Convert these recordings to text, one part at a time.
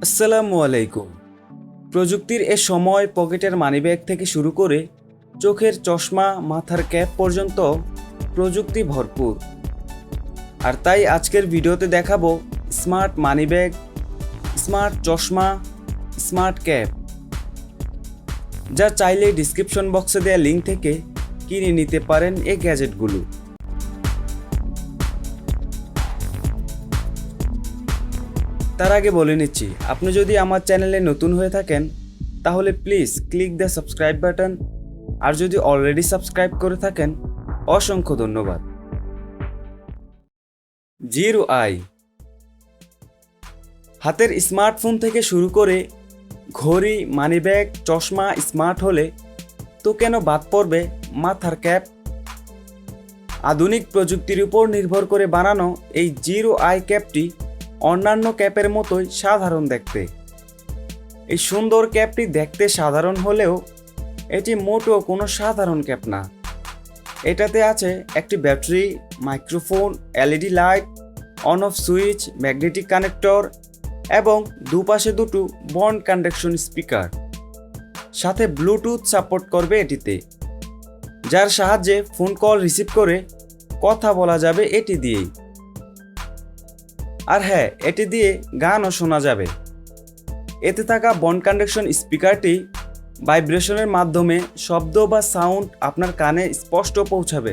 আসসালামু আলাইকুম। প্রযুক্তির এ সময় পকেটের মানিব্যাগ থেকে শুরু করে চোখের চশমা, মাথার ক্যাপ পর্যন্ত প্রযুক্তি ভরপুর। আর তাই আজকের ভিডিওতে দেখাবো স্মার্ট মানিব্যাগ, স্মার্ট চশমা, স্মার্ট ক্যাপ, যা চাইলে ডিসক্রিপশন বক্সে দেওয়া লিঙ্ক থেকে কিনে নিতে পারেন এই গ্যাজেটগুলো। তার আগে বলে নিচ্ছি, আপনি যদি আমার চ্যানেলে নতুন হয়ে থাকেন তাহলে please click the subscribe button, আর যদি অলরেডি সাবস্ক্রাইব করে থাকেন অসংখ্য ধন্যবাদ। জিরো আই, হাতের স্মার্টফোন থেকে শুরু করে ঘড়ি, মানিব্যাগ, চশমা স্মার্ট হলে তো কেন বাদ পড়বে মাথার ক্যাপ? আধুনিক প্রযুক্তির উপর নির্ভর করে বানানো এই জিরো আই ক্যাপটি অন্যান্য ক্যাপের মতোই সাধারণ দেখতে। এই সুন্দর ক্যাপটি দেখতে সাধারণ হলেও এটি মোটেও কোনো সাধারণ ক্যাপ না। এটাতে আছে একটি battery, microphone, LED light, on off switch, magnetic connector এবং দুপাশে দুটো বন্ড কন্ডাকশন স্পিকার। সাথে ব্লুটুথ সাপোর্ট করবে এটিতে, যার সাহায্যে ফোন কল রিসিভ করে কথা বলা যাবে এটি দিয়েই। আর হ্যাঁ, এটি দিয়ে গানও শোনা যাবে। এতে থাকা বন্ড কন্ডাকশন স্পিকারটি ভাইব্রেশনের মাধ্যমে শব্দ বা সাউন্ড আপনার কানে স্পষ্ট পৌঁছাবে।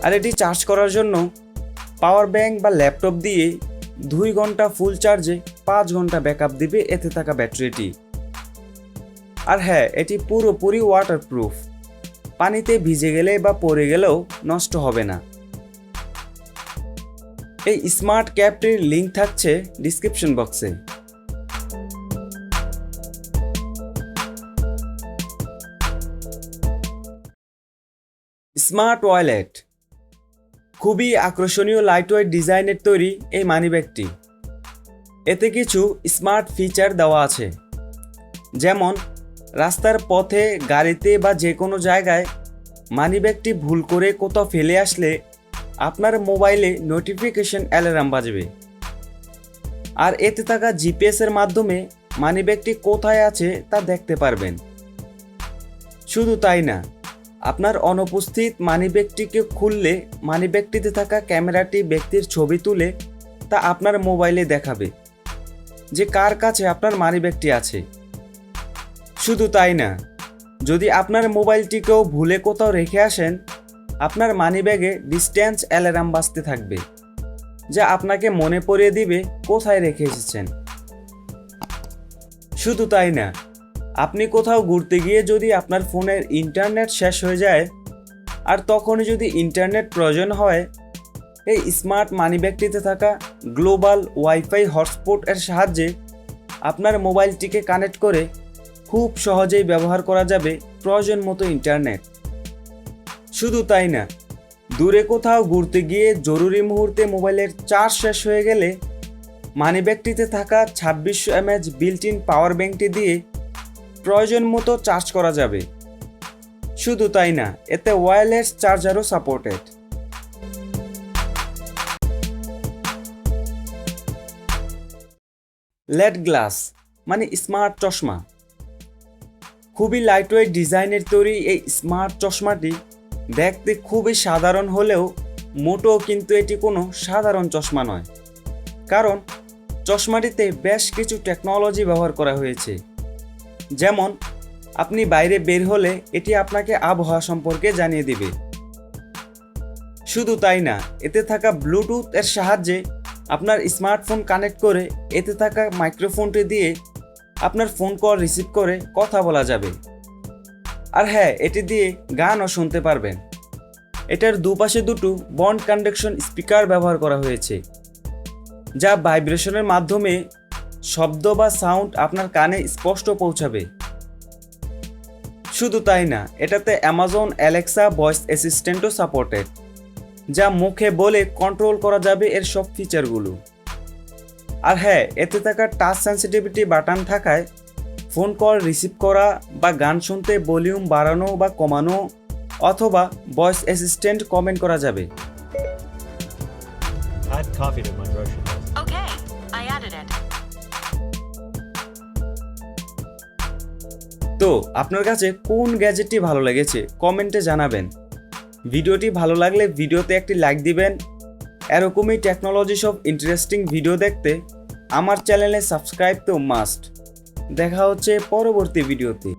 আর এটি চার্জ করার জন্য পাওয়ার ব্যাংক বা ল্যাপটপ দিয়ে 2 ঘন্টা ফুল চার্জে 5 ঘন্টা ব্যাকআপ দিবে এতে থাকা ব্যাটারিটি। আর হ্যাঁ, এটি পুরোপুরি ওয়াটারপ্রুফ, পানিতে ভিজে গেলে বা পড়ে গেলেও নষ্ট হবে না। এই স্মার্ট ক্যাপটির লিঙ্ক থাকছে ডিসক্রিপশন বক্সে। স্মার্ট ওয়ালেট, খুবই আকর্ষণীয় লাইটওয়েট ডিজাইনের তৈরি এই মানিব্যাগটি। এতে কিছু স্মার্ট ফিচার দেওয়া আছে, যেমন রাস্তার পথে, গাড়িতে বা যে কোনো জায়গায় মানিব্যাগটি ভুল করে কোথাও ফেলে আসলে আপনার মোবাইলে নোটিফিকেশন অ্যালার্ম বাজবে। আর এতে থাকা জিপিএসের মাধ্যমে মানিব্যাগটি কোথায় আছে তা দেখতে পারবেন। শুধু তাই না, আপনার অনুপস্থিত মানিব্যাগটিকে খুললে মানিব্যাগটিতে থাকা ক্যামেরাটি ব্যক্তির ছবি তুলে তা আপনার মোবাইলে দেখাবে যে কার কাছে আপনার মানিব্যাগটি আছে। শুধু তাই না, যদি আপনার মোবাইলটিকেও ভুলে কোথাও রেখে আসেন, আপনার মানিব্যাগে ডিস্ট্যান্স অ্যালার্ম বাজতে থাকবে, যা আপনাকে মনে পড়িয়ে দিবে কোথায় রেখে এসেছেন। শুধু তাই না, আপনি কোথাও ঘুরতে গিয়ে যদি আপনার ফোনের ইন্টারনেট শেষ হয়ে যায় আর তখনই যদি ইন্টারনেট প্রয়োজন হয়, এই স্মার্ট মানিব্যাগটিতে থাকা গ্লোবাল ওয়াইফাই হটস্পট এর সাহায্যে আপনার মোবাইলটিকে কানেক্ট করে খুব সহজেই ব্যবহার করা যাবে প্রয়োজন মতো ইন্টারনেট। শুধু তাই না, দূরে কোথাও ঘুরতে গিয়ে জরুরি মুহূর্তে মোবাইলের চার্জ শেষ হয়ে গেলে মানিব্যাগটিতে থাকা 2600 mAh বিল্ট ইন পাওয়ার ব্যাংকটি দিয়ে প্রয়োজন মতো চার্জ করা যাবে। শুধু তাই না, এতে ওয়্যারলেস চার্জারও সাপোর্টেড। লেড গ্লাস মানে স্মার্ট চশমা, খুবই লাইটওয়েট ডিজাইনের তৈরি এই স্মার্ট চশমাটি দেখতে খুবই সাধারণ হলেও মোটেও কিন্তু এটি কোনো সাধারণ চশমা নয়, কারণ চশমাটিতে বেশ কিছু টেকনোলজি ব্যবহার করা হয়েছে। যেমন আপনি বাইরে বের হলে এটি আপনাকে আবহাওয়া সম্পর্কে জানিয়ে দিবে। শুধু তাই না, এতে থাকা ব্লুটুথ এর সাহায্যে আপনার স্মার্টফোন কানেক্ট করে এতে থাকা মাইক্রোফোনটি দিয়ে আপনার ফোন কল রিসিভ করে কথা বলা যাবে। আর হ্যাঁ, এটি দিয়ে গানও শুনতে পারবেন। এটার দুপাশে দুটো বন্ড কন্ডাকশন স্পিকার ব্যবহার করা হয়েছে, যা ভাইব্রেশনের মাধ্যমে শব্দ বা সাউন্ড আপনার কানে স্পষ্ট পৌঁছাবে। শুধু তাই না, এটাতে অ্যামাজন অ্যালেক্সা ভয়েস অ্যাসিস্ট্যান্টও সাপোর্টেড, যা মুখে বলে কন্ট্রোল করা যাবে এর সব ফিচারগুলো। আর হ্যাঁ, এতে থাকা টাচ সেন্সিটিভিটি বাটন থাকায় ফোন কল রিসিভ করা বা গান শুনতে ভলিউম বাড়ানো বা কমানো অথবা ভয়েস অ্যাসিস্ট্যান্ট কমেন্ট করা যাবে। coffee to my grocery list. Okay, I added it. তো আপনার কাছে কোন গ্যাজেটটি ভালো লেগেছে কমেন্টে জানাবেন। ভিডিওটি ভালো লাগলে ভিডিওতে একটি লাইক দিবেন। এরকমই টেকনোলজি সব ইন্টারেস্টিং ভিডিও দেখতে আমার চ্যানেলে সাবস্ক্রাইব তো মাস্ট। দেখা হচ্ছে পরবর্তী ভিডিওতে।